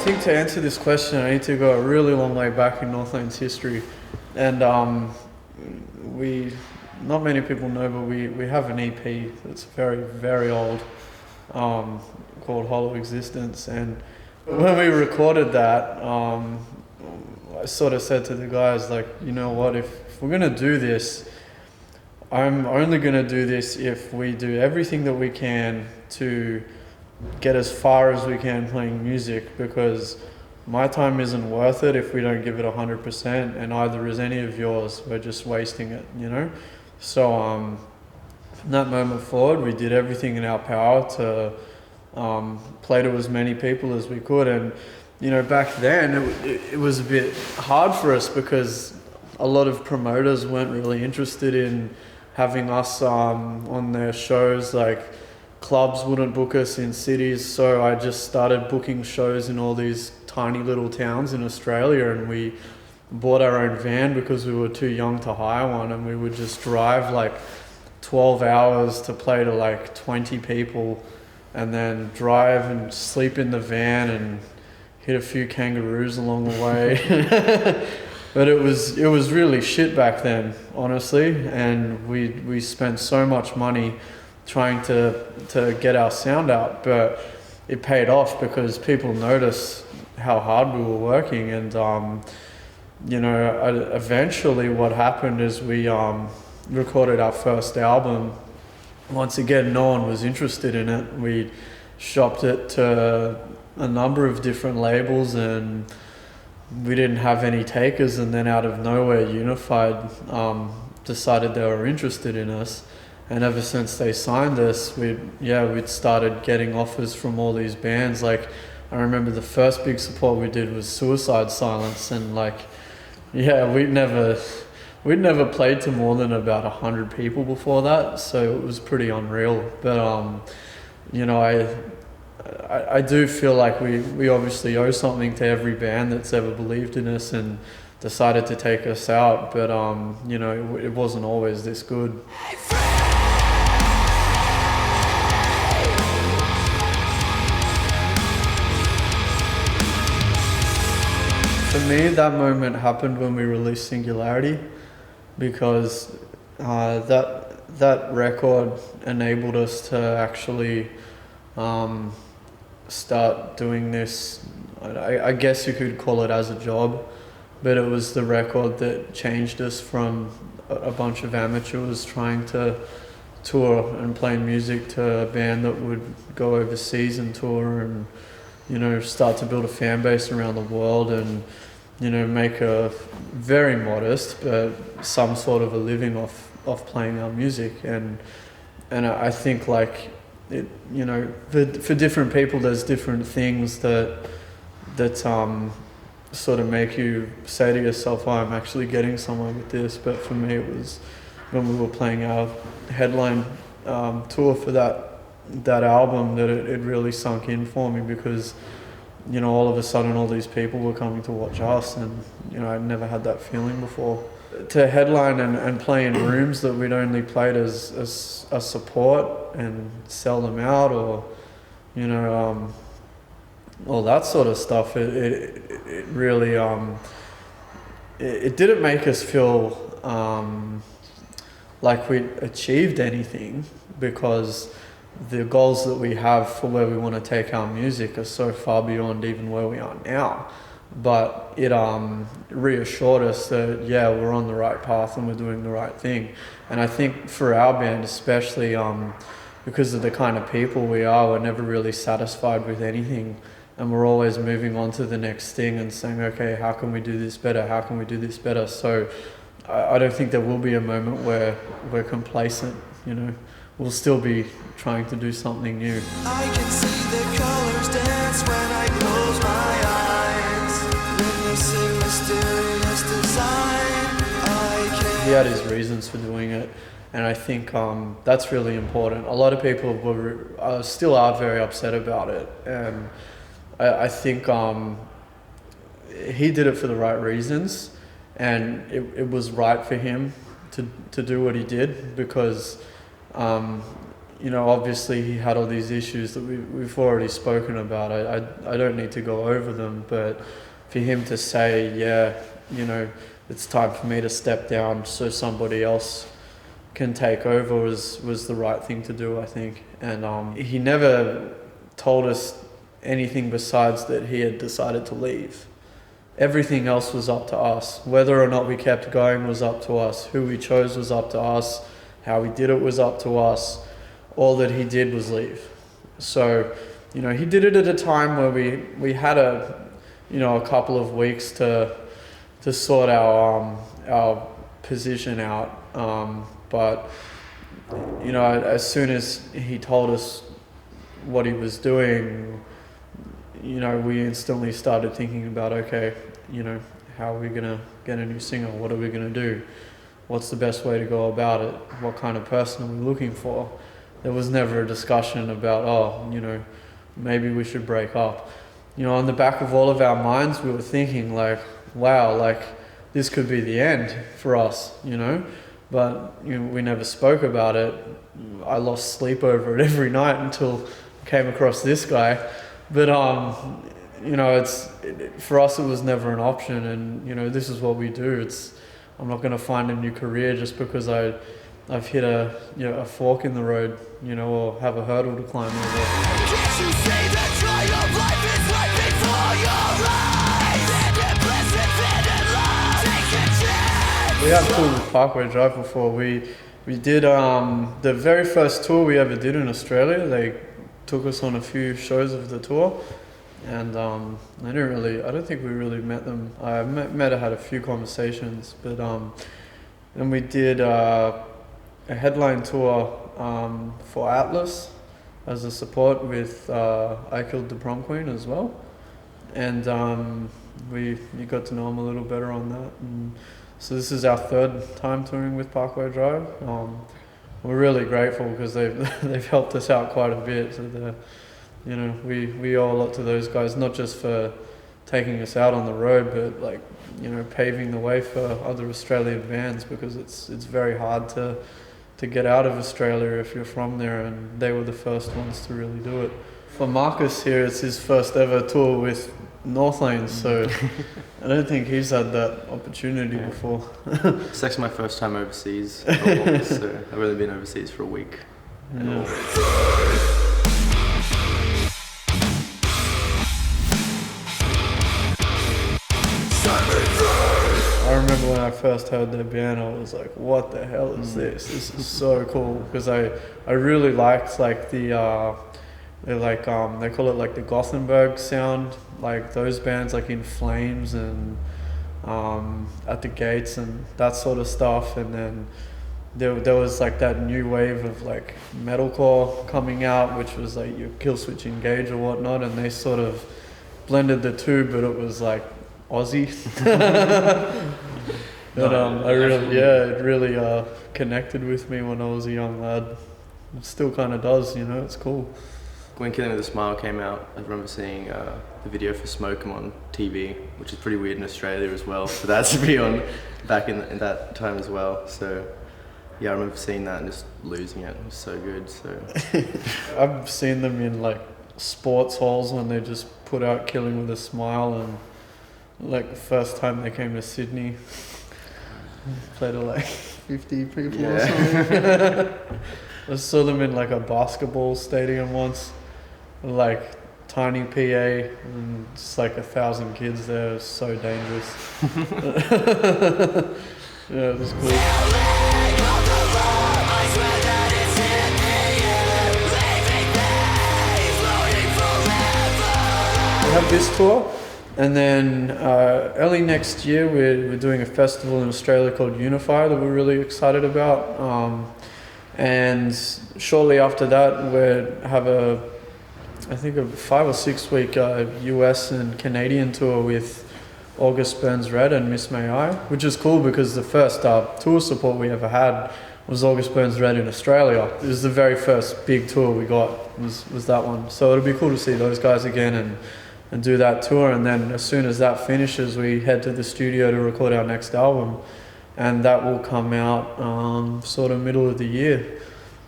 think to answer this question, I need to go a really long way back in Northlane's history. And we, not many people know, but we have an EP that's very, very old, called Hollow Existence. And when we recorded that, I sort of said to the guys, like, you know what, if we're going to do this, I'm only going to do this if we do everything that we can to get as far as we can playing music, because my time isn't worth it if we don't give it 100%, and either is any of yours. We're just wasting it, you know? So from that moment forward, we did everything in our power to play to as many people as we could. And, you know, back then it was a bit hard for us because a lot of promoters weren't really interested in having us on their shows. Like, clubs wouldn't book us in cities, so I just started booking shows in all these tiny little towns in Australia, and we bought our own van because we were too young to hire one, and we would just drive like 12 hours to play to like 20 people, and then drive and sleep in the van and hit a few kangaroos along the way. But it was really shit back then, honestly, and we spent so much money trying to get our sound out, but it paid off because people noticed how hard we were working. And you know, eventually what happened is we recorded our first album. Once again, no one was interested in it. We shopped it to a number of different labels and we didn't have any takers, and then out of nowhere Unified decided they were interested in us. And ever since they signed us, we'd started getting offers from all these bands. Like, I remember the first big support we did was Suicide Silence, and like, yeah, we'd never played to more than about 100 people before that, so it was pretty unreal. But you know, I do feel like we obviously owe something to every band that's ever believed in us and decided to take us out. But you know, it wasn't always this good. For me, that moment happened when we released Singularity, because that record enabled us to actually start doing this. I guess you could call it as a job, but it was the record that changed us from a bunch of amateurs trying to tour and play music to a band that would go overseas and tour and, you know, start to build a fan base around the world and, you know, make a very modest but some sort of a living off playing our music. And I think, like, it, you know, for different people there's different things that sort of make you say to yourself, oh, I'm actually getting somewhere with this. But for me, it was when we were playing our headline tour for that album that it really sunk in for me, because, you know, all of a sudden all these people were coming to watch us, and, you know, I'd never had that feeling before. To headline and play in rooms that we'd only played as a support and sell them out, or, you know, all that sort of stuff, it really, it didn't make us feel like we'd achieved anything, because the goals that we have for where we want to take our music are so far beyond even where we are now. But it reassured us that, yeah, we're on the right path and we're doing the right thing. And I think for our band especially, because of the kind of people we are, we're never really satisfied with anything, and we're always moving on to the next thing and saying, okay, how can we do this better? How can we do this better? So I don't think there will be a moment where we're complacent, you know. We'll still be trying to do something new. I can see the colors dance when I close my eyes. Witnessing mysterious design. He had his reasons for doing it, and I think that's really important. A lot of people still are very upset about it, and I think he did it for the right reasons, and it was right for him to do what he did, because you know, obviously he had all these issues that we've already spoken about. I don't need to go over them, but for him to say, yeah, you know, it's time for me to step down so somebody else can take over was the right thing to do, I think. And he never told us anything besides that he had decided to leave. Everything else was up to us. Whether or not we kept going was up to us. Who we chose was up to us. How we did it was up to us. All that he did was leave. So, you know, he did it at a time where we had a couple of weeks to sort our position out. But, you know, as soon as he told us what he was doing, you know, we instantly started thinking about, okay, you know, how are we going to get a new singer? What are we going to do? What's the best way to go about it? What kind of person are we looking for? There was never a discussion about, oh, you know, maybe we should break up. You know, on the back of all of our minds, we were thinking like, wow, like this could be the end for us, you know? But, you know, we never spoke about it. I lost sleep over it every night until I came across this guy. But, you know, for us it was never an option, and, you know, this is what we do. I'm not going to find a new career just because I've hit a fork in the road, you know, or have a hurdle to climb over. Can't you see the joy of life is right before your eyes? And implicit in love, take a chance. We have toured with Parkway Drive before. We did the very first tour we ever did in Australia. They took us on a few shows of the tour, and I don't think we really met them. I met had a few conversations, but then we did a headline tour for Atlas as a support with I Killed the Prom Queen as well, and we got to know him a little better on that. And so this is our third time touring with Parkway Drive. We're really grateful because they've helped us out quite a bit. So you know, we owe a lot to those guys, not just for taking us out on the road, but like, you know, paving the way for other Australian bands, because it's very hard to get out of Australia if you're from there, and they were the first ones to really do it. For Marcus here, it's his first ever tour with Northlane, so I don't think he's had that opportunity before. It's actually my first time overseas, so I've only been overseas for a week. Yeah. I remember when I first heard their band, I was like, what the hell is this? This is so cool, because I really liked like they call it like the Gothenburg sound, like those bands like In Flames and At the Gates and that sort of stuff. And then there was like that new wave of like metalcore coming out, which was like your Killswitch Engage or whatnot, and they sort of blended the two, but it was like Aussie. But it really connected with me when I was a young lad. It still kind of does, you know, it's cool. When Killing With a Smile came out, I remember seeing the video for Smoke 'em on TV, which is pretty weird in Australia as well, for that to be on back in that time as well. So yeah, I remember seeing that and just losing it. It was so good. So I've seen them in like sports halls when they just put out Killing With a Smile, and like the first time they came to Sydney, played to like 50 people or something. I saw them in like a basketball stadium once, like tiny PA, and just like 1,000 kids there. It was so dangerous. Yeah, it was cool. We have this tour, and then early next year we're doing a festival in Australia called Unify that we're really excited about. And shortly after that, we'll have a 5 or 6 week US and Canadian tour with August Burns Red and Miss May I, which is cool because the first tour support we ever had was August Burns Red in Australia. It was the very first big tour we got, was that one. So it'll be cool to see those guys again and do that tour. And then as soon as that finishes, we head to the studio to record our next album. And that will come out sort of middle of the year.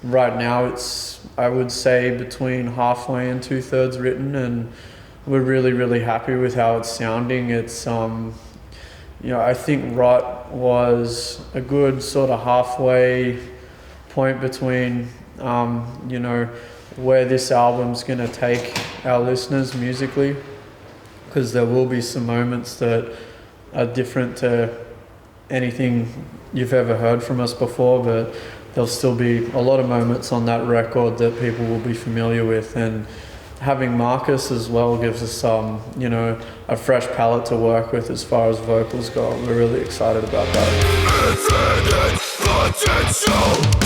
right now it's, I would say, between halfway and 2/3 written, and we're really happy with how it's sounding. It's I think Rot was a good sort of halfway point between where this album's going to take our listeners musically, because there will be some moments that are different to anything you've ever heard from us before, but there'll still be a lot of moments on that record that people will be familiar with, and having Marcus as well gives us a fresh palette to work with as far as vocals go. We're really excited about that. Infinite potential.